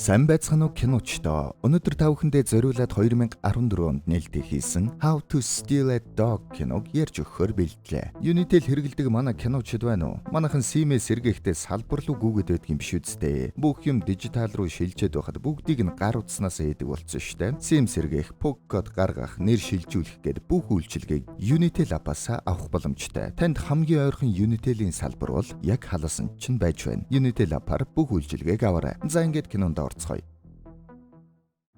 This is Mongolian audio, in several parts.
Сайн байцгаана уу киночдоо. Өнөөдөр та бүхэндээ зориулаад 2014 онд нээлттэй хийсэн How to Steal a Dog киног ярьж өгөхөөр бэлдлээ. Unitel хэрэгэлдэг манай киночд байна уу? Манайхан Steam-ээс сэргээхдээ салбар руу гүгээд байдгийн биш үсттэй. Бүх юм дижитал руу шилжээд байхад бүгдийг нь гар утснаас ээдэг болсон штэ. Steam сэргээх, PUBG код гаргах, нэр шилжүүлэх гээд бүх үйлчилгээг Unitel аппаас авах боломжтой. Танд хамгийн ойрхон Unitel-ийн салбар бол яг халасан чинь байж байна. Unitel аппаар бүх үйлчилгээг аваарай. За ингээд кинонд орцгоё.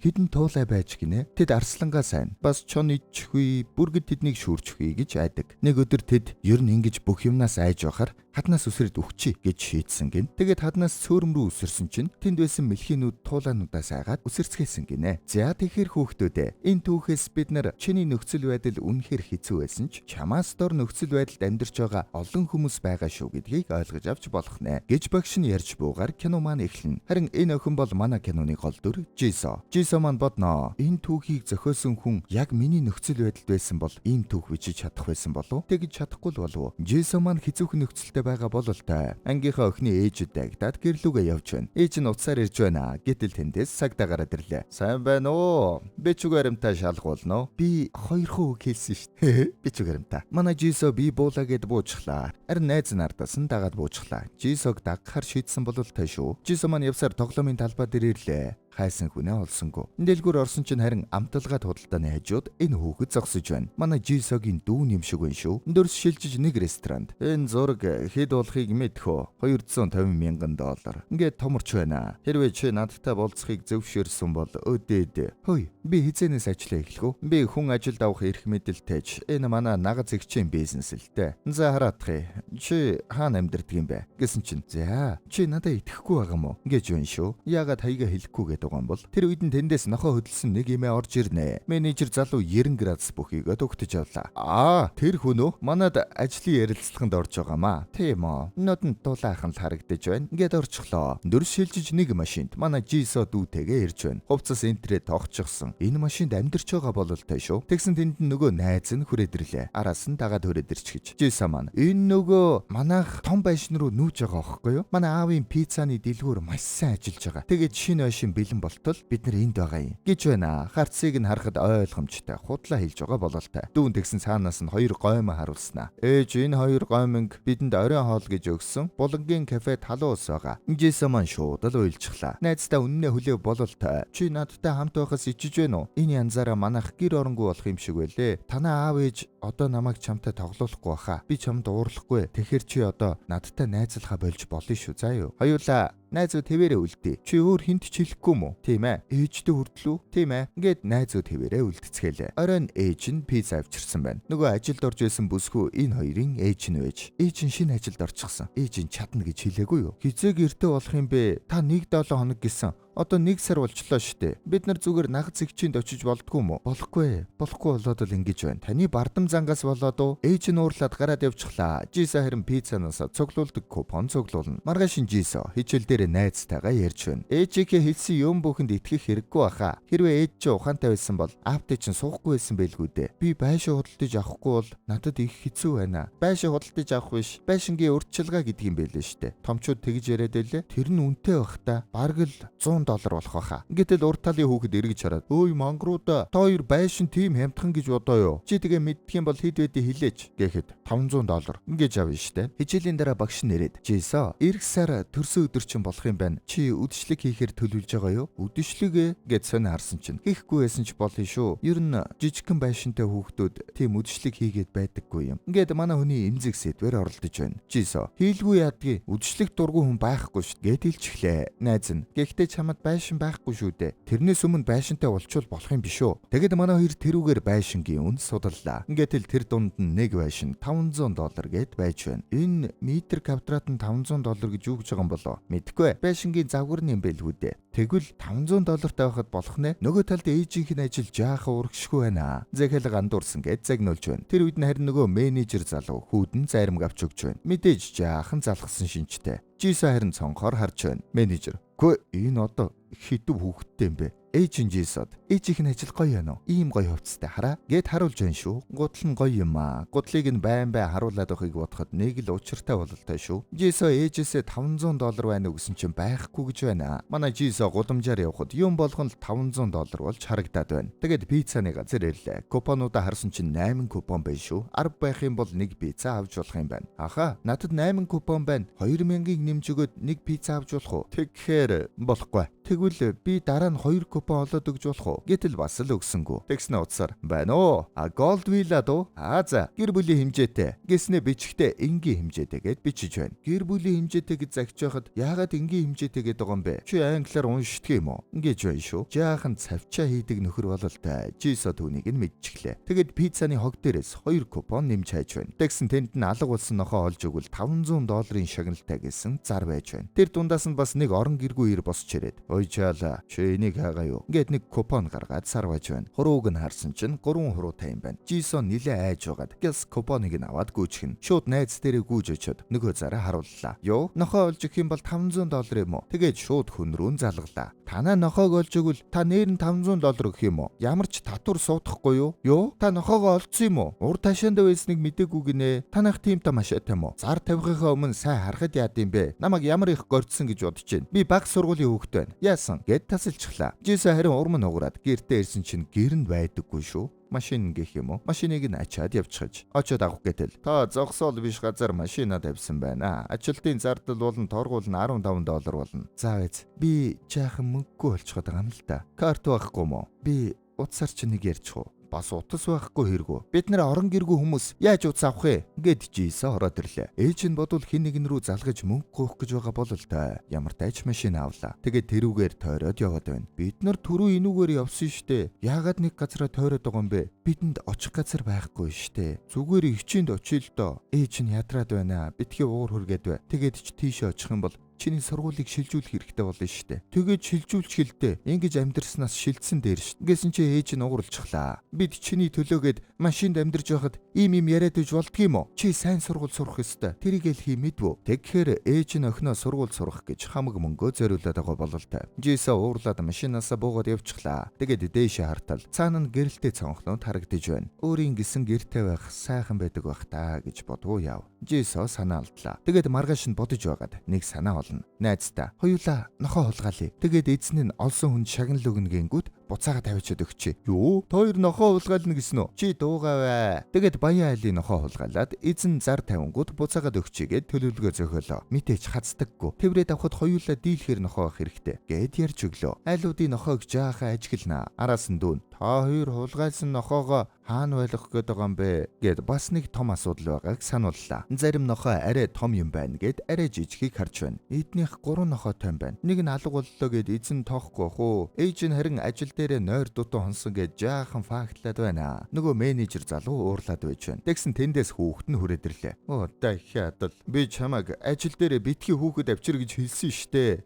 Хідэн туулай байж гинэ. Тэд арслангаа сайн. Бас чон идчихгүй, бүргэд тэднийг шүүрчихгүй гэж айдаг. Нэг өдөр тэд ер нь ингэж бүх юмнаас айж байхаар хаднаас үсрээд өгчий гэж шийдсэн гин. Тэгээд хаднаас цөөрөм рүү үсэрсэн чинь тэнд байсан мэлхийнүүд туулаануудаас айгаад үсэрцгээсэн гинэ. За тэгэхээр хүүхдүүдээ энэ түүхээс бид нар чиний нөхцөл байдал үнэхээр хэцүү байсан ч чамаас дор нөхцөл байдалд амьдарч байгаа олон хүмүүс байгаа шүү гэдгийг ойлгож авч болох нэ гэж багш нь ярьж буугаар кино маань эхэлнэ. Харин энэ охин бол манай киноны гол дүр Жисо маань бодноо. Энэ түүхийг зохиосон хүн яг миний нөхцөл байдалд байсан бол ийм түүх бичиж чадах байсан болов? Тэгж чадахгүй л болов. Жисо маань хэцүүхэн нөхцөлтэй байгаа бол л та. Ангийнхаа охины ээжэд дагдаад гэрлүүгээ явж байна. Ээж нь уцаар ирж байна. Гэтэл тэндээс сагдаа гараад ирлээ. Сайн байна уу? Би ч угарамтаа шалгуулно. Би 2 үг хэлсэн шүү. Би ч угарамтаа. Манай Жисо би буулаа гэд буучглаа. Харин найз нардаас нь дагаад буучглаа. Жисог дагахаар шийдсэн бол та шүү. Жисо маань явсаар тоглоомын талбай дээр ирлээ. Хайсан хүнээ олсонгүй. Дэлгүүр орсон чинь харин амталгаа худалдааны хажууд энэ хүүхэд зогсож байна. Манай Жисогийн дүүн юм шиг байна шүү. Дөрс шилжиж нэг ресторанд. Энэ зураг хэд болохыг мэдхөө? $250,000. Ингээд томорч байна. Хэрвээ чи надтай болцохыг зөвшөөрсөн бол өдөөд. Хөөе, би хизэнээс ажиллаа эхлэх үү? Би хүн ажилд авах эрх мэдэлтэйч. Энэ манай нагаз эгчийн бизнес л дээ. За хараадах. Чи хаана амьдардаг юм бэ? Гэсэн чинь. За, чи надад итгэхгүй байгаа мó? Гэж байна шүү. Яагаад хаяга хэлэхгүй байгаа юм бол тэр үед нь тэндээс нохоо хөдөлсөн нэг эмээ орж ирнэ. Менежер залуу 90 градус бүхийгээ өгтөж авлаа. Тэр хүн үү? Манад ажлын ярилцлаганд орж байгаамаа. Тийм үү. Нод нь дулаахан л харагдаж байна. Ингээд орчихлоо. Дөрс шилжиж нэг машинд манай Жисо дүүтэйгээ ирж байна. Хувцас энтрээ тогтчихсон. Энэ машинд амьдарч байгаа бол тай шүү. Тэгсэн тэнд нөгөө найз нь хүрээд ирлээ. Араас нь дагаад хүрээд ирчихэж. Жисо маань энэ нөгөө манайх том байшин руу нүүж байгаа байхгүй юу? Манай аавын пиццаны дэлгүүр маш сайн ажиллаж байгаа. Тэгээд шинэ байшин бэлэн болтол бид нар энд байгаа юм гэж байна. Харцыг нь харахад ойлгомжтой. Худлаа хэлж байгаа бололтой. Дүүн тэгсэн цаанаас нь 2 гоймоо харуулснаа. Ээж энэ 2 гоймонг бидэнд оройн хоол гэж өгсөн. Булангийн кафе талуу ус байгаа. Жисо маань шууд л уйлчихлаа. Найздаа үннээ хүлээв бололтой. Чи надтай хамт байхаас ичиж байна уу? Энэ янзаараа манайх гэр оронгүй болох юм шиг байлээ. Танаа аав ээж одоо намайг чамтай тоглоулахгүй баха. Би чамд уурлахгүй. Тэгэхээр чи одоо надтай найзлахаа болж болно шүү. Заа юу. Хоёулаа найзууд хэвээрээ үлдээ. Чи өөр хинт ч хэлэхгүй мүү? Тийм ээ. Ээжтэй хүрдлүү? Тийм ээ. Ингээд найзууд хэвээрээ үлдэцгээлээ. Оройн ээж нь пицца авчирсан байна. Нөгөө ажилд орж исэн бүсгүй энэ хоёрын ээж нь байж. Ээж нь шинэ ажилд орчихсон. Ээж нь чадна гэж хэлээгүй юу? Хизээ гэртээ болох юм бэ? Та 1-7 хоног гэсэн. Одоо 1 сар болчлоо штэ. Бид нар зүгээр нагц эгчинд очиж болдгоо мó? Болохгүй. Болохгүй болоод л ингэж байна. Таны бардам зангаас болоод уу? Ээж нь уурлаад гараад явчихлаа. Жисо харин пиццанаас цуглуулдаг купон цуглуулна. Маргааш Жисо хичээл дээр найзтайгаа ярьж байна. Ээжийнхээ хэлсэн юм бүхэнд итгэх хэрэггүй баха. Хэрвээ ээж чи ухаантай байсан бол аавтай чинь суухгүй байсан байлгүй дээ. Би байшин худалдаж авахгүй бол надад их хэцүү байна. Байшин худалдаж авах биш. Байшингийн урьдчилгаа гэдэг юм байлээ штэ. Томчууд тэгж яриад байлээ. Тэр нь үнэтэй бах та. Бараг л $100 болох баха. Гэтэл урт талын хүүхэд эргэж хараад өөй мангаруудаа та хоёр байшин тийм хямдхан гэж бодоо юу? Чи тэгээ мэддэг юм бол хэд байдгийг хэлээч гэхэд $500 ингэж авна штэ. Хичээлийн дараа багш нэрээд Жисо эх сар төрсөн өдөр чинь болох юм байна. Чи үдшилэг хийхээр төлөвлөж байгаа юу? Үдшилэг гэж сонь харсан чинь хийхгүй байсан ч болно шүү. Ер нь жижигхэн байшинтай хүүхдүүд тийм үдшилэг хийгээд байдаггүй юм. Ингээд манай хүний эмзэг сэдвэр оролдож байна. Жисо хийлгүй яадгийн үдшилэг дургүй хүн байхгүй шүү гэд хэлчихлээ. Найз нь гэхдээ чамд байшин байхгүй шүү дээ. Тэрнээс өмнө байшинтай болчвол болох юм биш үү? Тэгэд манай хоёр тэрүүгээр байшингийн үн судаллаа. Ингээд л тэр дунд нь нэг байшин $500 гэд байж байна. Энэ метр квадрат нь $500 гэж юу гэж байгаа юм болоо? Мэдгүй. Байшингийн загварны юм байлгүй дээ. Тэгвэл $500 тавихад болох нэ? Нөгөө талд ээжийнх нь ажил жаахан урагшгүй байна. Захиал гандуурсан гэж загнуулж байна. Тэр үед нь харин нөгөө менежер залуу хүүдэн заримг авч өгч байна. Мэдээж жаахан залхсан шинжтэй. Жисо харин цонхоор харж байна. Менежер: "Гү энэ одоо хитүү хүүхэдтэй юм бэ? Ээж нь Жисод ээжийнх нь ажил гоё байна уу? Ийм гоё хувцастай хараа гэд харуулж байна шүү. Гудал нь гоё юм аа. Гудлыг нь байн харуулад байхыг бодоход нэг л учиртай бололтой шүү. Жисо ээжээсээ $500 байна уу гэсэн чинь байхгүй гэж байна. Манай Жисо гудамжаар явхад юм болгон л $500 болж харагдаад байна. Тэгээд пиццаны газар ирлээ. Купонуудаа харсан чинь 8 купон байна шүү. 10 байх юм бол нэг пицца авч болох юм байна. Аха, надад 8 купон байна. 2000-ыг нэмж өгөөд нэг пицца авч болох уу? Тэгэхээр болохгүй. Тэгвэл би дараа нь 2 купон олоод өгч болох уу? Гэтэл бас л өгсөнгүү. Тэгснэ утсаар байна уу? Gold Villa дөө. За, гэр бүлийн хэмжээтэй. Гэснэ бичгтээ энгийн хэмжээтэйгээд бичиж байна. Гэр бүлийн хэмжээтэй гэж загч байхад яагаад энгийн хэмжээтэй гэдэг байгаа юм бэ? Чи англиар уншдаг юм уу? Ингэж байна шүү. Жаахан цавчаа хийдэг нөхөр бололтой. Жисо түүнийг нь мэдчихлээ. Тэгэд пиццаны хог дээрээс 2 купон нэмж хайж байна. Тэгсэн тэнд нь алга болсон нохоо олж өгвөл $500 шагналтай гэсэн зар байж байна. Тэр дундаас нь бас нэг орон гэргүй ир босч ирээд ой чаала чи энийг хаагаа юу гэд нэг купон гаргаад сарваж байна. Хурууг нь харсан чинь 3 хуруутай юм байна. Жисо нилээ айж байгаад гэс купоныг нь аваад гүйчихнэ. Шууд найз дээрээ гүйж очиод нөгөө зараа харууллаа. Юу нохоо олж өгөх юм бол $500 юм уу? Тэгээд шууд хүн рүү залгалаа. Танаа нохоог олж өгвөл та нээр нь $500 өгөх юм уу? Ямар ч татвар суудахгүй юу? Юу та нохоогоо олцсон юм уу? Ур ташаанд байсныг мэдээгүй гинэ. Танах тийм та машаатай юм уу? Зар тавихынхаа өмнө сайн харахад яад юм бэ? Намайг ямар их гордсон гэж бодож байна. Би баг сургуулийн хүүхэд байна. Яасан гэд тасалчихлаа. Жисо харин урам нь уграад гэртээ ирсэн чинь гэр нь байдаггүй шүү. Машин гэх юм уу? Машиныг нь ачаад явчихаж. Очоод авах гэтэл та зогсоол биш газар машина тавьсан байна. Ажилтны зардал болон торгуул нь $15 болно. За вэз. Би жаахан мөнгөгүй болчиход байгаа юм л да. Карт байхгүй мó? Би утсаар чи нэг ярьчих уу? Бас утас байхгүй хэрэггүй. Бид нэр орон гэргүй хүмүүс яаж утас авах вэ? Гэд Жисо ороод ирлээ. Ээж нь бодвол хин нэгэн рүү залгаж мөнгө гуйх гэж байгаа бол л та. Ямар тач машин авлаа. Тэгээд тэрүүгээр тойроод яваад байна. Бид нар түрүү энүүгээр явсан штэ. Яагаад нэг газараа тойроод байгаа юм бэ? Бидэнд очих газар байхгүй штэ. Зүгээр ичинд очил л доо. Ээж нь ядраад байна. Битгий уур хүргээд бай. Тэгээд ч тийшээ очих юм бол чиний сургуулийг шилжүүлэх хэрэгтэй болно шүү дээ. Тэгээд шилжүүлч хэлдэ. Ингэж амьдрснаас шилжсэн дээр шүү. Гэсэн чи ээж нь ууралчихлаа. Бид чиний төлөөгээд машинд амьдарч байхад ийм яриад иж болдгийм үү? Чи сайн сургууль сурах ёстой. Тэрийг л хий мэдвүү. Тэгэхээр ээж нь охиноо сургууль сурах гэж хамаг мөнгөө зориулаад байгаа бололтой. Жисо уурлаад машинаасаа буугаад явчихлаа. Тэгээд дээшээ хартал цаана нь гэрэлтэй цонхнууд харагдаж байна. Өөрийн гисэн гэртэй байх сайхан байдаг байх таа гэж бодгоо яв. Жисо санаа алдлаа. Тэгээд маргааш нь бодож байгаад нэг санаа олно. Найзтай хоёулаа нохоо хулгаалъя. Тэгээд эзэн нь олсон хүнд шагнал өгнө гингүүд буцаага тавьчихад өгчээ. Юу? Хоёр нохоо хулгаална гэсэн үү? Чи дуугавэ. Тэгээд баян айлын нохоо хулгаалаад эзэн зар тавингууд буцаагаад өгчээгээд төлөвлөгөө зохиолоо. Митэж хацдаггүй. Тэврээд авахд хоёулаа дийлэхэр нохоо авах хэрэгтэй гэд ярьж өглөө. Айлуудын нохоог жаахан ажиглана. Араас нь дүүн. Та хоёр хулгайлсан нохоогоо хаана байлгах гээд байгаа юм бэ гэд бас нэг том асуудал байгааг санууллаа. Зарим нохоо арай том юм байна гэд арай жижигхийг харж байна. Эднийх 3 нохоотой юм байна. Нэг нь алга боллоо гэд эзэн тоохгүй хөө. Ээж нь харин ажил дээрээ нойр дутуу хонсон гэд жаахан фактлаад байна. Нөгөө менежер залуу уурлаад байж байна. Тэгсэн тэндээс хүүхэд нь хүрээд ирлээ. Оо дахиад л би чамайг ажил дээрээ битгий хүүхэд авчир гэж хэлсэн штэ.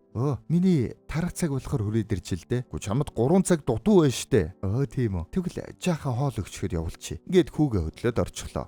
Миний тарах цаг болохоор хүрээд ирж л дээ. Гү чамд 3 цаг дутуу байна штэ. Тийм үү. Тэгвэл жаахан хоол өгчөхөд явуулчих. Ингээд хүүгээ хөдлөөд орчихлоо.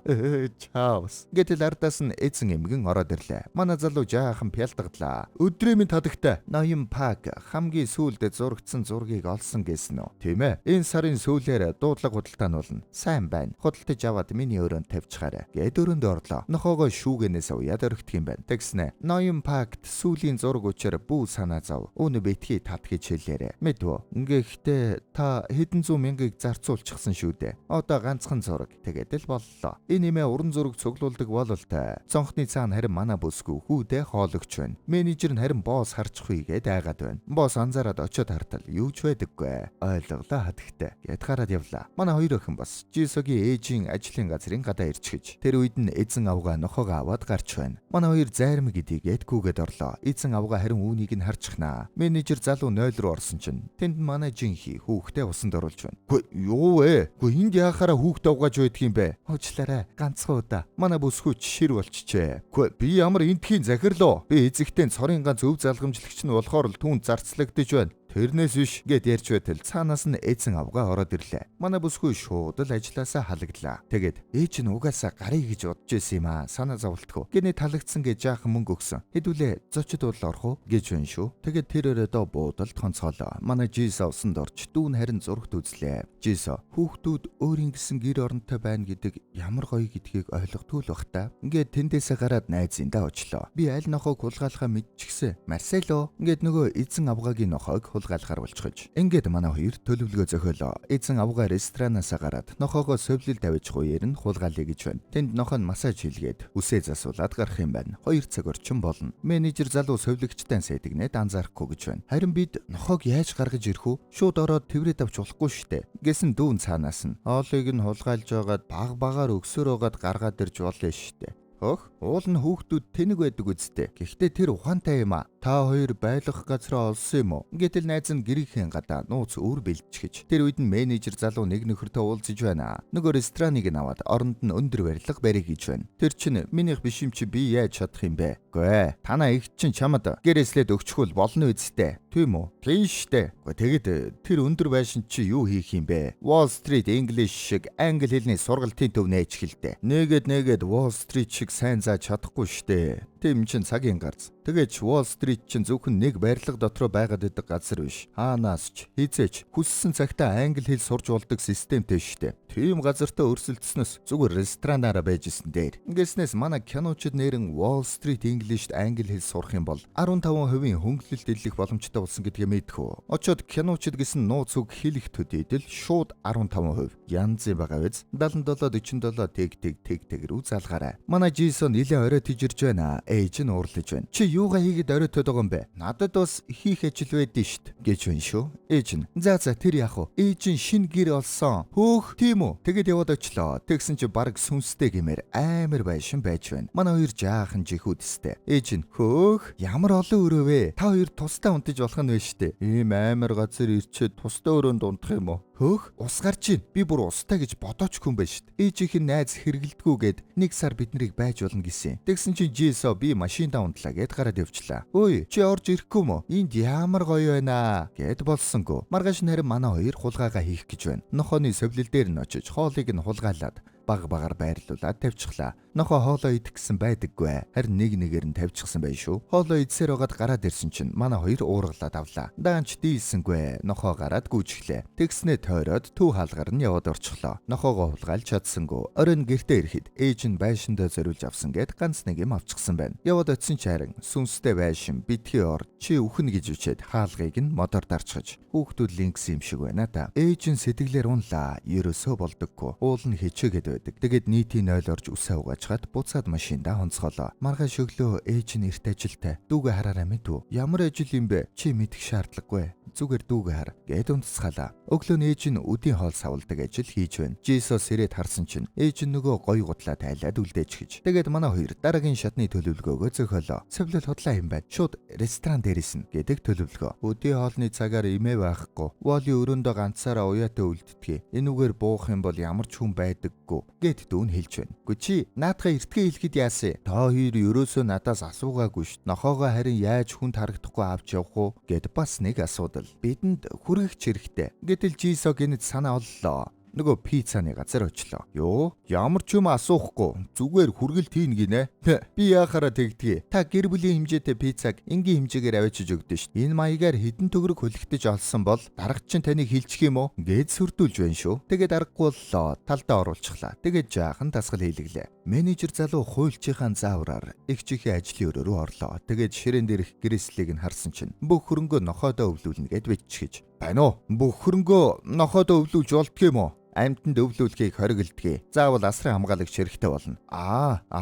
Чаус. Гэтэл ардаас нь эзэн эмгэн ороод ирлээ. Манай залуу жаахан пялдаглаа. Өдрөө минь тадагтай. Ноён Пак хамгийн сүүлд зурагдсан зургийг олсон гэсэн үү? Тийм ээ. Энэ сарын сүүлээр дуудлага худалдаа нь болно. Сайн байна. Худалдаж аваад миний өрөөнд тавьчихаарай. Гэд өрөөнд орлоо. Нохоогоо шүүгэнээс уяад орхидг юм байна. Тэгснэ. Ноён Пакт сүүлийн зураг учраа бүү санаа зов. Өөний битгий тат гэж хэлээрэ. Мэдвэ. Гэхдээ та хэдэн зуун мянгаыг зарцуулчихсан шүү дээ. Одоо ганцхан зураг тэгээд л боллоо. Энэ нэмээ уран зураг цуглуулдаг бололтой. Цонхны цаана харин манай бүсгүй хүүдээ хоологч байна. Менежер нь харин босс харчихгүй гээд айгаад байна. Босс анзаараад очиод хартал юу ч байдаггүй. Ойлголоо хатагтай. Яд гараад явлаа. Манай хоёр охин бас Жисогийн ээжийн ажлын газрын гадаа ирчихэж. Тэр үед нь эзэн авгаа нохоогоо аваад гарч байна. Манай хоёр зайрам гэдийгээд гүгээд орлоо. Эзэн авгаа харин үүнийг нь харчихнаа. Менежер залуу 0 руу орсон чинь тэнд манай жинхи хүүхдээ усанд оруулж байна. Юу вэ? Энд яхаараа хүүхдээ угааж байдаг юм бэ? Уучлаарай. Ганцхан удаа. Манай бүсгүй шир болчихжээ. Би ямар энтхийн захирлоо. Би эзэгтэй цорын ганц өв залгамжлагч нь болохоор л түүнд зарцлагдаж байна. тэрнээс биш гэд ярьж байтал цаанаас нь эзэн авгаа ороод ирлээ. Манай бүсгүй шууд л ажилласаа халагдлаа. Тэгээд ээж нь угаасаа гарыг гэж бодож байсан юм аа. Санаа зовлтгүй. Гэний талагдсан гэж жаахан мөнгө өгсөн. Хэдүүлээ зочид бол орох уу гэж байна шүү. Тэгээд тэр өрөөдөө буудалд тонцоолоо. Манай Жисо усанд орж дүүн харин зурагт үзлээ. Жисо хүүхдүүд өөрийн гэсэн гэр оронтой байна гэдэг ямар гоё гэдгийг ойлгохгүй л бах та. Ингээд тэндээсээ гараад найзындаа очлоо. Би аль нохойг хулгайлахаа мэдчихсэн. Марсело ингээд нөгөө эзэн авгагийн нохойг хулгайлахаар болчихж. Ингээд манай хоёр төлөвлөгөө зохиолоо. Эзэн авгаа ресторанаас гараад нохоогоо совлил тавьж гуйэр нь хулгайлъя гэж байна. Тэнд нохоо нь массаж хийлгээд үсээ засуулаад гарах юм байна. 2 цаг орчим болно. Менежер залуу совлигчтай сайдагнээд анзаарахгүй гэж байна. Харин бид нохоог яаж гаргаж ирэх үү? Шууд ороод тэврээд авч болохгүй штэ. Гэсэн дүүн цаанаас нь оолыг нь хулгайлж байгаад багаар өгсөөр байгаад гаргаад ирж болно штэ. Хөх, уул нь хүүхдүүд тэнэг байдаг үсттэй. Гэхдээ тэр ухаантай юм а. Та хоёр байлгах газраа олсон юм уу? Гэтэл найз нь гэрийнхэн гадаа нууц өөр бэлтчихэж. Тэр үед нь менежер залуу нэг нөхөртөө уулзж байна. Нөгөө рестораныг нь аваад оронд нь өндөр барилга барих гэж байна. Тэр чинь минийх биш юм чи би яаж чадах юм бэ? Гүй ээ. Танаа их чинь чамд гэрээслээд өгчихвөл болно үсттэй. Тийм үү? Тийм штэ. Тэгээд тэр өндөр байшин чи юу хийх юм бэ? Wall Street English шиг англи хэлний сургалтын төв нээж хэлдэ. Нэгэд Wall Street шиг сайн зааж чадахгүй штэ. Тийм чин цагийн гарц. Тэгэж Wall Street чин зөвхөн нэг барилга дотроо байгаад байдаг газар биш. Хаанаас ч хизээч хүссэн цагтаа англи хэл сурж болдог системтэй штэ. Тийм газартаа өрсөлдснөөс зүгээр ресторанаараа байжсэн дээр. Ингэснээс манай киночид нэрэн Wall Street English-д англи хэл сурах юм бол 15% хөнгөлөлт илэх боломжтой болсон гэдгээ мэдхүү. Очоод киночид гэсэн нууц үг хэлэх төдийдэл шууд 15%. Янз байгаа биз? 77 47 тэг рүү залгаарай. Манай Жисо нилээ орой тижирж байна. Ээж нь уурлаж байна. Чи юугаа хийгээд оройтод байгаа юм бэ? Надад бас хийх ажил байдэн штт гэж байна шүү. Ээж нь за тэр яах вэ? Ээж нь шин гэр олсон. Хөөх тийм үү? Тэгэд яваад очлоо. Тэгсэн чи баг сүнстэй гэмээр амар байшин байж байна. Манай хоёр жаахан жихүүдстэй. Ээж нь хөөх ямар олон өрөө вэ? Та хоёр тусдаа унтаж болох нь вэ штэ. Ийм амар газар ирчээд тусдаа өрөөнд унтах юм уу? Хөөх ус гарч ийн. Би бүр устай гэж бодоочгүй юм байна штт. Ээжийнх нь найз хэргэлдэггүйгээд 1 сар биднийг байж болно гэсэн. Тэгсэн чи Жисо би машиндаа унтлаа гэд гараад явчлаа. Өөй чи орж ирэхгүй мө? Энд ямар гоё байна гэд болсонгүй. Маргааш нарийн манай хоёр хулгайгаа хийх гэж байна. Нохооны совлил дээр нь очиж хоолыг нь хулгайлаад багаар байрлуулад тавьчихлаа. Нохоо хоолоо идэх гэсэн байдаггүй. Харин нэгээр нь тавьчихсан байх шүү. Хоолоо идсээр байгаад гараад ирсэн чинь манай хоёр уургалаад авлаа. Даанч дийлсэнгүй. Нохоо гараад гүйчихлээ. Тэгснээ тойроод төв хаалгаар нь яваад орчихлоо. Нохоогоо хулгайлж чадсангүй. Оройн гэртээ ирэхэд ээж нь байшиндаа зориулж авсан гэд ганц нэг юм авчихсан байна. Яваад очисон ч харин сүнстэй байшин битгий ор чи үхэн гэж үчээд хаалгыг нь модоор дарчгаж хүүхдүүд линкс юм шиг байна та. Ээж нь сэтгэлээр унлаа. Ерөөсөө болдоггүй. Уул нь хичээгээд байдаг. Тэгээд нийтийн 0 орж үсээ угаачгаад буцаад машиндаа онцгоолоо. Маргааш өглөө ээж нь эрт ажилтай. Дүүгээ хараарай мэдв. Ямар ажил юм бэ? Чи мэдэх шаардлагагүй. Зүгээр дүүгээ хар гэд унтцгаалаа. Өглөө нь ээж нь үдийн хоол савладаг ажил хийж байна. Жисо сэрээд харсан чинь ээж нь нөгөө гоё гутлаа тайлаад үлдээж гэж. Тэгээд манай хоёр дараагийн шатны төлөвлөгөөгөө зохиолоо. Совлол худлаа юм байна. Шууд ресторан дээрээс нь гэдэг төлөвлөгөө. Үдийн хоолны цагаар имээ байхгүй. Воли өрөөндөө ганцаараа уяатай үлддэг. Энүүгээр буух юм бол ямар ч хүн байдаггүй гэд дүүн хэлж байна. Гү чи наадхаа эртгээ хэлэхэд яасан? Та хоёр ерөөсөө надаас асуугаагүй шít. Нохоогоо харин яаж хүнд харагдахгүй авч явах уу гэд бас нэг асуудал. Бидэнд хүргэх хэрэгтэй. Гэтэл Жисо гинэд санаа оллоо. Нөгөө пиццаны газар очлоо. Йоо, ямар ч юм асуухгүй. Зүгээр хүргэлт хийн гинэ. Би яахаараа тэгдгийг. Та гэр бүлийн хэмжээтэй пиццаг энгийн хэмжээгээр авчиж өгдөө шүү. Энэ маягаар хэдэн төгрөг хөлөгдөж олсон бол дарагч чинь таныг хилчих юм уу? Гээд сүрдүүлж байна шүү. Тэгээд аргагүй боллоо. Талдаа оруулчихлаа. Тэгээд жаахан дасгал хийлгэлээ. Менежер залуу хуульчийнхаа заавраар эгчийнхээ ажлын өрөө рүү орлоо. Тэгээд ширээн дээрх гэрээслийг нь харсан чинь бүх хөрөнгөө нохоодоо өвлүүлнэ гэд биччихэж. Байна уу? Бүх хөрөнгөө нохоодоо өвлүүлж болдго юм уу? Амьтанд өвлүүлэхийг хориглодгийг. Заавал асран хамгаалагч хэрэгтэй болно.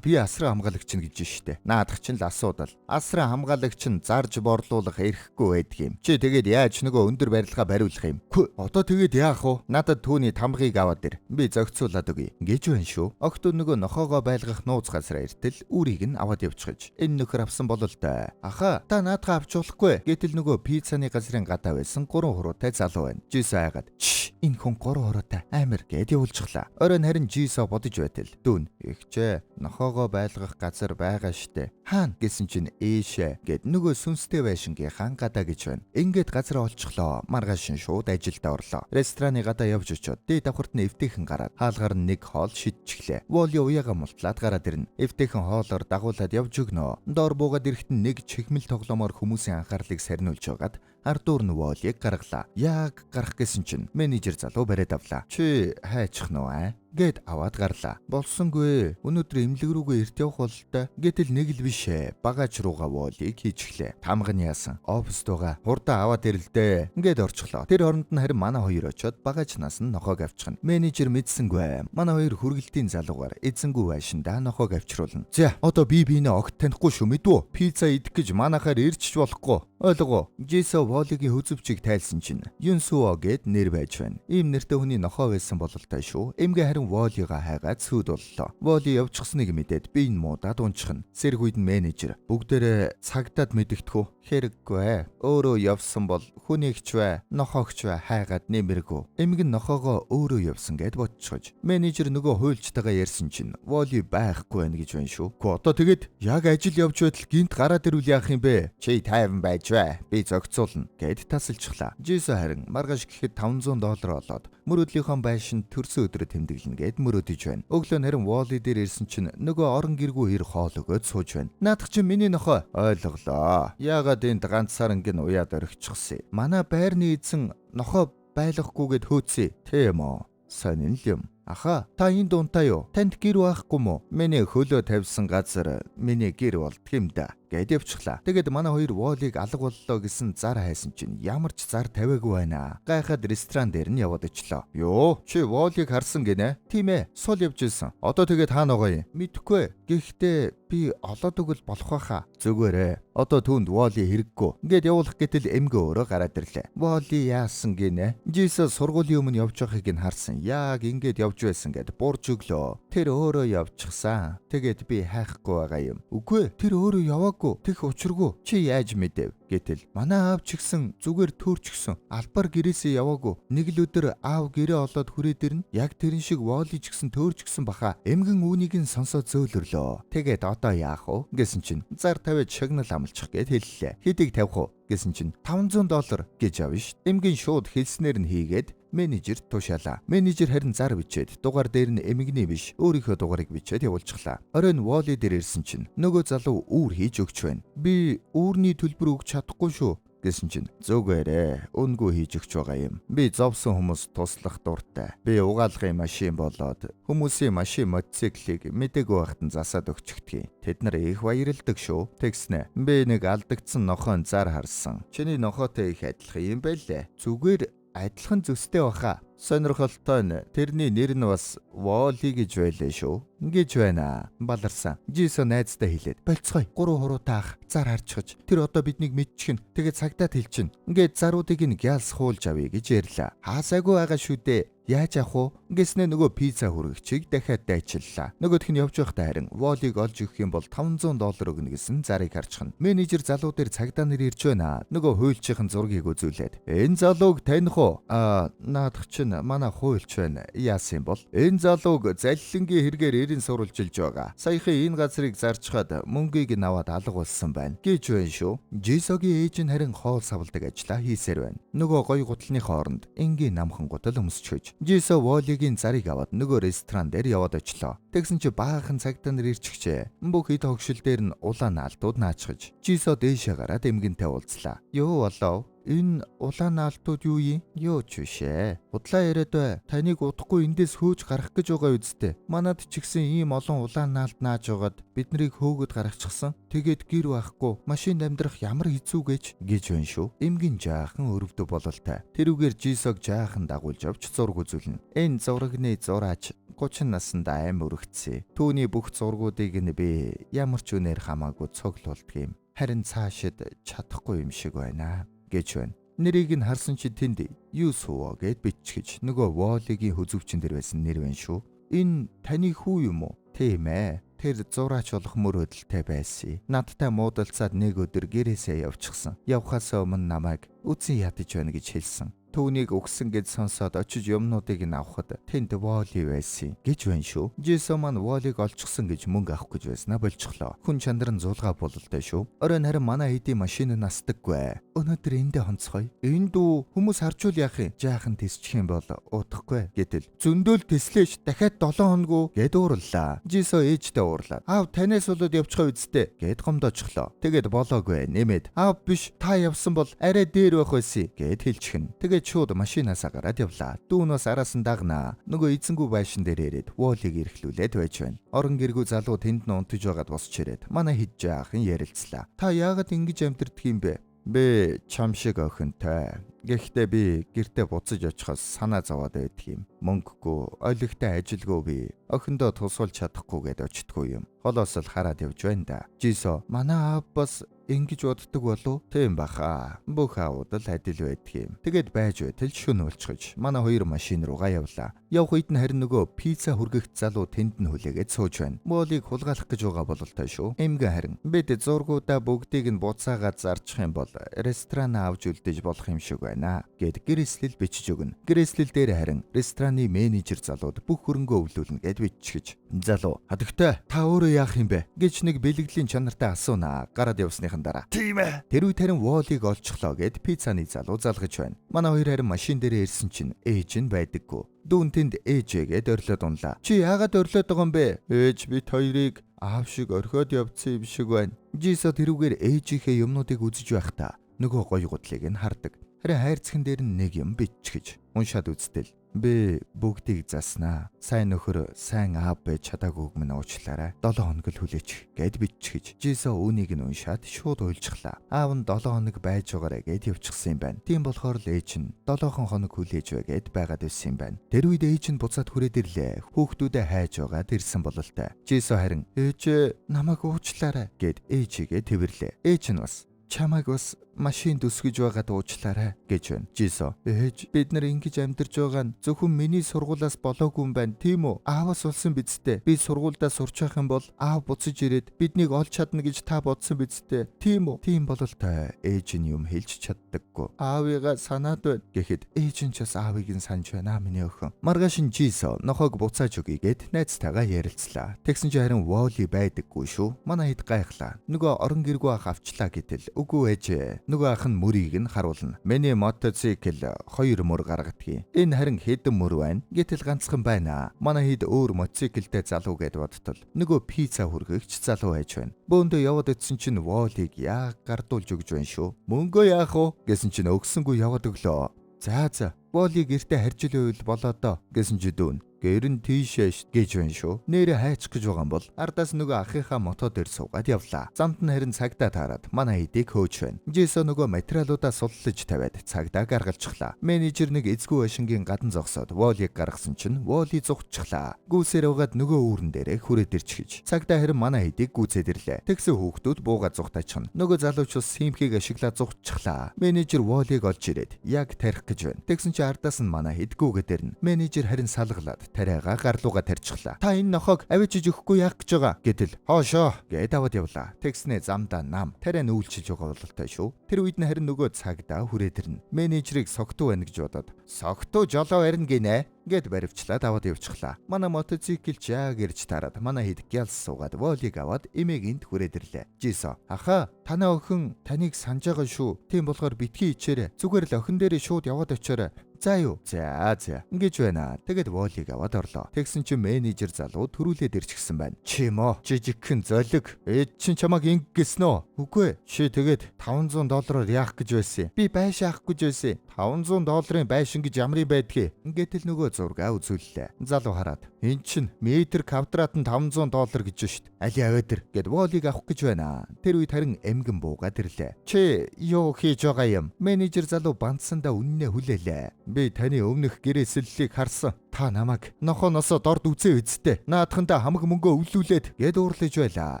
Би асран хамгаалагч нь гэж штэ. Наадах чинь л асуудал. Асран хамгаалагч нь зарж борлуулах эрхгүй байдаг юм. Чи тэгээд яаж нөгөө өндөр барилгаа бариулах юм? Одоо тэгээд яах вэ? Надад түүний тамгыг аваад ир. Би зохицуулаад өгье. Гэж байна шүү. Огт нөгөө нохоогоо байлгах нууц газраа иртэл үрийг нь аваад явчихж. Энэ нөхөр авсан болол та. Аха, та наадхаа авч болохгүй. Гэтэл нөгөө пиццаны газрын гадаа байсан 3 хуруутай залуу байна. Жисо айгаад. Энэ хүн гурван хороотой амир гэд явуулчихлаа. Оройн харин Жисо бодож байтал дүүн ихчээ нохоогоо байлгах газар байгаа штэ. Хаана гэсэн чинь ээшээ гэд нөгөө сүнстэй байшингийнхаа гадаа гэж байна. Ингээд газар олчихлоо. Маргааш шууд ажилдаа орлоо. Рестораны гадаа явж очиод дээд давхарт нь эвтэйхэн гараад хаалгаар нь нэг хоол шидчихлээ. Воли уяага мултлаад гараад ирнэ. Эвтэйхэн хоолоор дагуулад явж өгнө. Доор буугаад ирэхэд нэг чихмэл тоглоомоор хүмүүсийн анхаарлыг сарниулж байгаад ардуур нь Волиг гаргалаа. Яг гарах гэсэн чинь менежер залуу бариад авлаа. Чи хайчих нүвэ? Гэт аваад гарлаа. Болсонгүй. Өнөөдөр эмнэлэг рүүгээ эрт явах бололтой. Гэтэл нэг л бишээ. Багаж руугаа Волиг хийчихлээ. Тамга нь яасан. Оффист байгаа. Хурдаа аваад ирэлдэ. Ингээд орчихлоо. Тэр оронд нь харин манай хоёр очиод багажнаас нь нохоог авчихна. Менежер мэдсэнгүй. Манай хоёр хүргэлтийн залуугаар эзэнгүй байшиндаа нохоог авчруулна. За, одоо би биенээ огт танихгүй шүү мэдвүү. Пицца идэх гэж манахаар ирчих болохгүй. Ойлгоо. Жисо Волигийн хөзөвчийг тайлсан чинь Юнсуо гэд нэр байж байна. Ийм нэртэй хүний нохоо байсан бололтой шүү. Эмгээ харин Волига хайгаад сүйд боллоо. Воли явчихсныг мэдээд би энэ муудаад унчихна. Сэрг үед нь менежер бүгдээрээ цагдаад мэдэгдэхүү хэрэггүй. Өөрөө явсан бол хүнийгч бай, нохоогч бай хайгаад нэмэргүй. Эмэг нь нохоогоо өөрөө явсан гэд бодчихож. Менежер нөгөө хуульчтайгаа ярьсан чинь Воли байхгүй байна гэж байна шүү. Гэхдээ одоо тэгэд яг ажил явж байтал гинт гараад ирвэл яах юм бэ? Чи тайван байж бай. Би зогцуулна гэд тасалчихлаа. Жисо харин маргааш гэхэд $500 олоод мөрөдлийнхөө байшинд төрсөн өдрөө тэмдэглэнэ гэд мөрөөдөж байна. Өглөө харин Воли дээр ирсэн чинь нөгөө орон гэргүй ир хоол өгөөд сууж байна. Наадах чинь миний нохоо ойлголоо. Яагаад энд ганцаар ингэн уяад орхичихсан. Манай байрны эзэн нохоо байлгахгүйгээд хөөцөө. Тийм үү? Сонин л юм. Аха, та энэ дуунтаа юу? Танд гэр байхгүй мó? Миний хөлөө тавьсан газар миний гэр болдг юм да. Гэд явчихлаа. Тэгэд манай хоёр Волиг алга боллоо гэсэн зар хайсан чинь ямар ч зар тавиагүй байна. Гайхаад ресторан дээр нь яваад очлоо. Йоо, чи Волиг харсан гинэ? Тийм ээ, сул явж ирсэн. Одоо тэгээд хаана байгаа юм? Мэдхгүй. Гэхдээ би олоод өгөл болох байхаа. Зүгээрээ. Одоо түүнд Воли хэрэггүй. Ингээд явуулах гэтэл эмгөө өөрөө гараад ирлээ. Воли яасан гинэ? Жисо сургуулийн өмнө явж байгааг нь харсан. Яг ингээд явж байсан гэд бурж өглөө. Тэр өөрөө явчихсан. Тэгээд би хайхгүй байгаа юм. Үгүй, тэр өөрөө яваагүй. Тэгэх учиргүй. Чи яаж мэдэв? Гэтэл манай аав ч гэсэн зүгээр төөрчгсөн. Албаар гэрээсээ яваагүй. Нэг л өдөр аав гэрээ олоод хүрээд ирнэ. Яг тэрэн шиг Воли ч гэсэн төөрчгсөн баха. Эмгэн үүнийг нь сонсоод зөөлрлөө. Тэгээд одоо яах вэ? Гэсэн чинь зар тавиад шагнал амлчих гэд хэллээ. Хэдийг тавих уу? Гэсэн чинь $500 гэж авна ш. Эмгэн шууд хэлснээр нь хийгээд менежер тушаалаа. Менежер харин зар бичээд дугаар дээр нь эмгэний биш өөрийнхөө дугаарыг бичээд явуулчихлаа. Оройн Воли дээр ирсэн чинь нөгөө залуу үүр хийж өгч байна. Би үүрний төлбөр өгч чадахгүй шүү. Гэсэн чинь зүгээрээ үнгүй хийж өгч байгаа юм. Би зовсон хүмүүс туслах дуртай. Би угаалгын машин болоод хүмүүсийн машин мотоциклийг мэдээгүй байхад нь засаад өгчихдгийг. Тэд нар их баярлдаг шүү. Тэгснэ. Би нэг алдагдсан нохойн зар харсан. Чиний нохойтой их адилхан юм байлээ. Зүгээр адилхан зөстэй баха. Сонирхолтой нь тэрний нэр нь бас Воли гэж байлаа шүү. Ингэж байна. Баларсан. Жисо найзтай хэлээд болцгой. 3 хуруутай ах зар харчихж. Тэр одоо биднийг мэдчихнэ. Тэгээд цагтаад хэлчихнэ. Ингээд заруудыг нь гялс хуулж авъя гэж ярьлаа. Хаасаагүй байгаа шүү дээ. Яаж авах вэ? Гэснээр нөгөө пицца хүргэгчийг дахиад дайчиллаа. Нөгөөх нь явж байхдаа харин Волиг олж өгөх юм бол $500 өгнө гэсэн зарыг харчихна. Менежер залуу дээр цагдаа нар ирж байна. Нөгөө хуульчийн зургийг үзүүлээд энэ залууг таних уу? Наадах чинь манай хуульч байна. Яасан бол энэ залууг заллингийн хэрэгээр эрен сурвалжилж байгаа. Саяхан энэ газрыг зарчхаад мөнгийг нь аваад алга болсон байна. Гэж байна шүү. Жисогийн ээж нь харин хоол савладаг ажиллаа хийсээр байна. Нөгөө гоё гутлын хооронд энгийн намхан гутал өмсчөөж Жисо Волигийн зарыг аваад нөгөө ресторан дээр яваад очлоо. Тэгсэн чи баахан цагтаа нар ирчихжээ. Бүх хэд хогшил дээр нь улаан наалтууд наачгаж. Жисо дээшээ гараад эмгэнтэй уулзлаа. Юу болов? Энэ улаан наалтууд юу юм? Юу ч бишээ. Удлаа яриад бай. Таныг удахгүй эндээс хөөж гарах гэж байгаа үсттэй. Манад ч ихсэн ийм олон улаан наалт нааж байгаад бид нарыг хөөгд гаргачихсан. Тэгээд гэр байхгүй. Машинд амьдрах ямар хэцүү гэж байна шүү. Эмгэн жаахан өрөвдө бололтой. Тэрүүгээр Жисог жаахан дагуулж авч зураг үзүүлнэ. Энэ зурагны зураач 30 наснд аим өргөцсөн. Түүний бүх зургуудыг нь би ямар ч үнээр хамаагүй цуглуулдаг юм. Харин цаашид чадахгүй юм шиг байна гэж байна. Нэрийг нь харсан чи тэнд Юсуо гэд бичгэж нөгөө Волигийн хөзөвчин дээр байсан нэр байна шүү. Энэ таны хүү юм уу? Тийм ээ. Тэр зураач болох мөрөөдөлтэй байсан. Надтай муудалцаад нэг өдөр гэрээсээ явчихсан. Явхаас өмнө намайг үгүй ядаж байна гэж хэлсэн. түүнийг өгсөн гэж сонсоод очиж юмнуудыг нь авахад тэнд Wall-E байсан гэж байна шүү. Жисо маань Wall-ийг олчихсон гэж мөнгө авах гэж байснаа болчихлоо. Хүн чанар нь зулгаа бололтой шүү. Оройн харин манай хэдийн машин настаггүй. Өнөөдөр эндээ онцгой. Энд дүү хүмүүс харжуул яах юм? Жаахан тисчих юм бол уудахгүй гэтэл зөндөөл тислээш дахиад 7 хоног гэд уурлаа. Жисо ээжтэй уурлаа. Аав танаас болоод явчихаа үсттэй гэд гомдоочлоо. Тэгээд болоогүй нэмээд аав биш та явсан бол арай дээр байх байсан гэд хэлчихэн. Тэгээд шууд машинаас гараад явлаа. Дүүнээс араас нь дагнаа. Нөгөө эзэнгүү байшин дээр ирээд Wall-ийг эрхлүүлээд байж байна. Орон гэргүй залуу тэнд нь унтж байгаад босч ирээд манай хид жаахан ярилцлаа. Та яагаад ингэж амьдэрдэг юм бэ? Би чам шиг охинтой. Гэхдээ би гэртээ буцаж очихоос санаа зовоод байдаг юм. Мөнгөгүй, ойлгохтой ажилгүй би. Охиндоо тусалж чадахгүйгээд очтгүй юм. Холоос л хараад явж байна да. Жисо, манай аав бас ингэж боддог болов? Тийм баха. Бүх аауд л адил байдаг юм. Тэгээд байж байтал шөнө уулчгаж манай хоёр машин руугаа явлаа. Явх үед нь харин нөгөө пицца хүргэгч залуу тэнд нь хүлээгээд сууж байна. Молыг хулгайлах гэж байгаа бололтой шүү. Эмгэн харин бид зургуудаа бүгдийг нь буцаагаад зарчих юм бол ресторан авч үлдээж болох юм шиг байна гэд гэрээслэл бичиж өгнө. Гэрээслэл дээр харин рестораны менежер залууд бүх хөрөнгөө өвлүүлнэ гэд биччихэж. Залуу хадагтай та өөрөө яах юм бэ гэж нэг бэлгэдлийн чанартай асуунаа. Гараад явсныхан дараа. Тийм ээ. Тэр үед харин Wall-ийг олчихлоо гэд пиццаны залуу залгаж байна. Манай хоёр харин машин дээрээ ирсэн чинь ээж нь байдаггүй. Дүүн тэнд ээжээгээд орлоод унлаа. Чи яагаад орлоод байгаа юм бэ? Ээж бит хоёрыг аав шиг орхиод явцсан юм шиг байна. Жисо тэрүүгээр ээжийнхээ юмнуудыг үзэж байхдаа нөгөө гоё гутлыг нь хардаг. Харин хайрцаган дээр нэг юм бичгэж уншаад үзтэл. Би бүгдийг заснаа. Сайн нөхөр, сайн аав байж чадаагүй минь уучлаарай. 7 хоног л хүлээч гэд бичгэж. Жисо үүнийг нь уншаад шууд уйлжглаа. Аав нь 7 хоног байж байгаарэ гэд явчихсан юм байна. Тийм болохоор л ээж нь 7 хоног хүлээж вэ гэд байгаад байсан юм байна. Тэр үед ээж нь буцаад хүрээд ирлээ. Хүүхдүүдээ хайж байгаад ирсэн бололтой. Жисо харин ээж намайг уучлаарай гэд ээжигээ тэрвэрлээ. Ээж нь бас чамайг бас машин төсгөж байгаад уучлаарай гэж байна. Жисо, ээж бид нар ингэж амьдарч байгаа нь зөвхөн миний сургуулаас болоогүй юм байна. Тийм үү? Ааваас болсон бидтэй. Би сургуульдаа сурч байх юм бол аав буцаж ирээд биднийг олж чадна гэж та бодсон бидтэй. Тийм үү? Тийм бололтой. Ээж нь юм хэлж чаддаггүй. Аавыгаа санаад байна гэхэд ээж нь ч бас аавыг нь санаж байна миний охин. Маргааш нь Жисо нохойг буцааж өгье гэд найзтайгаа ярилцлаа. Тэгсэн чинь харин Wall-E байдаггүй шүү. Манай хэд гайхлаа. Нөгөө орон гэргүй ах авчлаа гэтэл үгүй ээж. Нөгөө ах нь мөрийг нь харуулна. Миний мотоцикл 2 мөр гаргадгийг. Энэ харин хэдэн мөр байна? Гэтэл ганцхан байна. Манай хэд өөр мотоциклтэй залуу гэд бодтол нөгөө пицца хүргэгч залуу байж байна. Бөөндөө яваад идсэн чинь Wall-ийг яг гардуулж өгж байна шүү. Мөнгөө яах вэ гэсэн чинь өгсөнгүй яваад өглөө. За Wall-ийг гэртээ харж ивэл болоо доо гэсэн чи дүүн. Гэрэн тийшээш гэж байна шүү. Нэрээ хайчих гэж байгаа юм бол ардаас нөгөө ахыхаа мото дээр суугаад явлаа. Замд нь харин цагдаа таарад манай хэдийг хөөж байна. Жисо нөгөө материалуудаа суллаж тавиад цагдаа гаргалчихлаа. Менежер нэг эзгүй байшингийн гадан зогсоод Wall-ийг гаргасан чинь Wall-И зугтчихлаа. Гүүсээр угаад нөгөө үүрэн дээрээ хүрээд ирчихэж. Цагдаа харин манай хэдийг гүйцээд ирлээ. Тэгсэн хүүхдүүд буугаад зугтаачихна. Нөгөө залуучус симхийг ашиглаад зугтчихлаа. Менежер Wall-ийг олж ирээд яг тарих гэж байна. Тэгсэн чинь ардаас нь манай хэдгүүгээ дэрнэ. Менежер харин салгалаад тариагаа гарлууга тарьчихлаа. Та энэ нохойг авчиж өгөхгүй яах гэж байгаа гэтэл хоошоо гэд аваад явлаа. Тэгснэ замдаа нам тариа нүүлчиж байгаа бололтой шүү. Тэр үед нь харин нөгөө цагдаа хүрээд ирнэ. Менежерийг согтуу байна гэж бодоод согтуу жолоо барина гинэ гэд баривчлаад аваад явчихлаа. Манай мотоцикл яг ирж тараад манай хэд гялс суугаад Wall-ийг аваад эмээгэнд хүрээд ирлээ. Жисо, аха танай охин таныг санаж байгаа шүү. Тийм болохоор битгий ичээрэ. Зүгээр л охин дээрээ шууд яваад очиорой. За юу? За. Ингэж байна. Тэгээд Wall-ийг аваад орлоо. Тэгсэн чинь менежер залуу төрүүлээд ирчихсэн байна. Чимо, жижигхэн золиг. Ээж чинь чамайг ингэсэн үү? Үгүй. Чи тэгээд $500 яах гэж байсан? Би байшин авах гэж байсан. $500 байшин гэж ямар юм байдгийг. Ингээд л нөгөө зургаа үзүүллээ. Залуу хараад эн чинь метр квадрат нь $500 гэж шít. Али аваадэр гэд Wall-ийг авах гэж байна. Тэр үед харин эмгэн буугаад ирлээ. Чи юу хийж байгаа юм? Менежер залуу бандсандаа үннээ хүлээлээ. Би таны өмнөх гэрээслэлийг харсан. Та намайг нохоноосоо дорд үзээ үсттэй. Наадхандаа хамаг мөнгөө өвлүүлээд гэд уурлаж байлаа.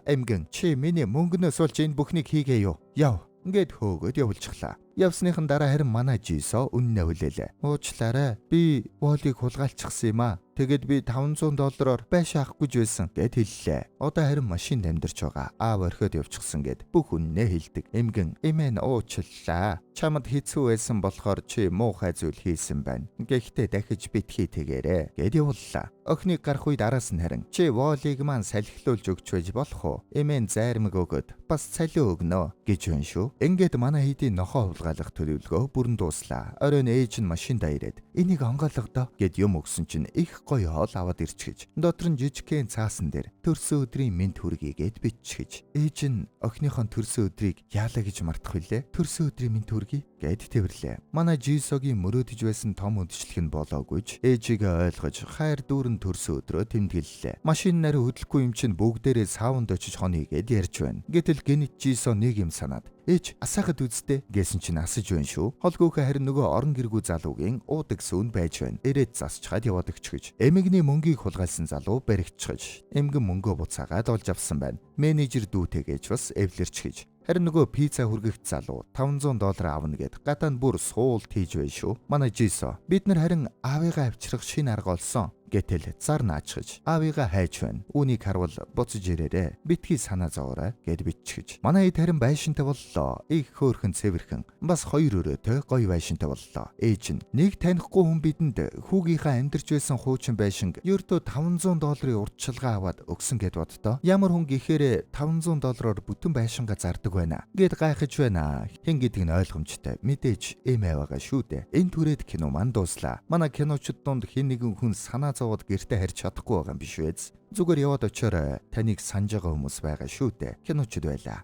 Эмгэн чи миний мөнгнөөс болж энэ бүхнийг хийгээ юу? Яв. Ингээд хөөгөөд явуулчихлаа. Явсныхан дараа харин манай Жисо үннээ хүлээлээ. Уучлаарай. Би Wall-ийг хулгайлчихсан юм аа. Тэгэд би $500 байшин авахгүй ч байсан гэд хэллээ. Одоо харин машинд амьдарч байгаа. Аав орхиод явчихсан гэд бүх үннээ хэлдэг. Эмгэн эмээ уучлаа. Чамд хэцүү байсан болохоор чи муухай зүйл хийсэн байна. Гэхдээ дахиж битгий тэгээрэй гэд явууллаа. Охиныг гарах үед араас нь харин чи Волыг маань салхилуулж өгч байж болох уу? Эмээ зайрмаг өгöd бас цалиу өгнө гэж байна шүү. Ингээд манай хэдийн нохоо хулгайлах төлөвлөгөө бүрэн дууслаа. Оройн ээж нь машиндаа ирээд энийг онгойлгодоо гэд юм өгсөн чинь их гоё хоол аваад ирчихэж. Дотор нь жижигхэн цаасан дээр төрсөн өдрийн мэд хүргийгээд биччихэж. Ээж нь охиныхон төрсөн өдрийг яалаа гэж мартах вүлээ. Төрсөн өдрийн мэд хүргий гэд тэрвэрлээ. Манай Жисогийн мөрөөдөж байсан том үдшилх нь болоогүйч ээжигээ ойлгож хайр дүүрэн төрсөн өдрөө тэмдэглэлээ. Машин нарийн хөдөлгөхгүй юм чинь бүгдээрээ саунд очиж хонёгээд ярьж байна. Гэтэл гэнэт Жисо нэг юм санаад ээж асаахад үзтээ гэсэн чинь асаж байна шүү. Холгөөхө харин нөгөө орон гэргүй залуугийн уудаг сүүн байж байна. Ирээд засчхаад яваад өгчгөж. Эмэгний мөнгийг хулгайлсан залуу баригдчихж. Эмгэн мөнгөө буцаагаад олж авсан байна. Менежер дүүтэйгээж бас эвлэрчгэж. Харин нөгөө пицца хүргэгт залуу $500 авна гэд гадаа нь бүр суулт хийж байна шүү. Манай Жисо бид нар харин аавыгаа авчрах шинэ арга олсон гэтэл зар наачгаж аавыгаа хайж байна. Үүнийг харвал буцаж ирээрэй. Битгий санаа зовоорой гэд биччихэж. Манай хэд харин байшинтай боллоо. Их хөөрхөн цэвэрхэн. Бас хоёр өрөөтэй гоё байшинтай боллоо. Ээж нь нэг танихгүй хүн бидэнд хүүгийнхаа амьдарч байсан хуучин байшинг ердөө $500 урьдчилгаа аваад өгсөн гэд боддоо. Ямар хүн гэхээр $500 бүтэн байшингаа зардаг байна гэд гайхаж байна. Хэн гэдэг нь ойлгомжтой. Мэдээж эмээ байгаа шүү дээ. Энэ түрээд кино маань дуслаа. Манай киночид донд хэн нэгэн хүн санаа зовоод гэртээ харьж чадахгүй байгаа юм биш үү? Зүгээр яваад очиорой. Таныг санаж байгаа хүмүүс байгаа шүү дээ. Киночид байлаа.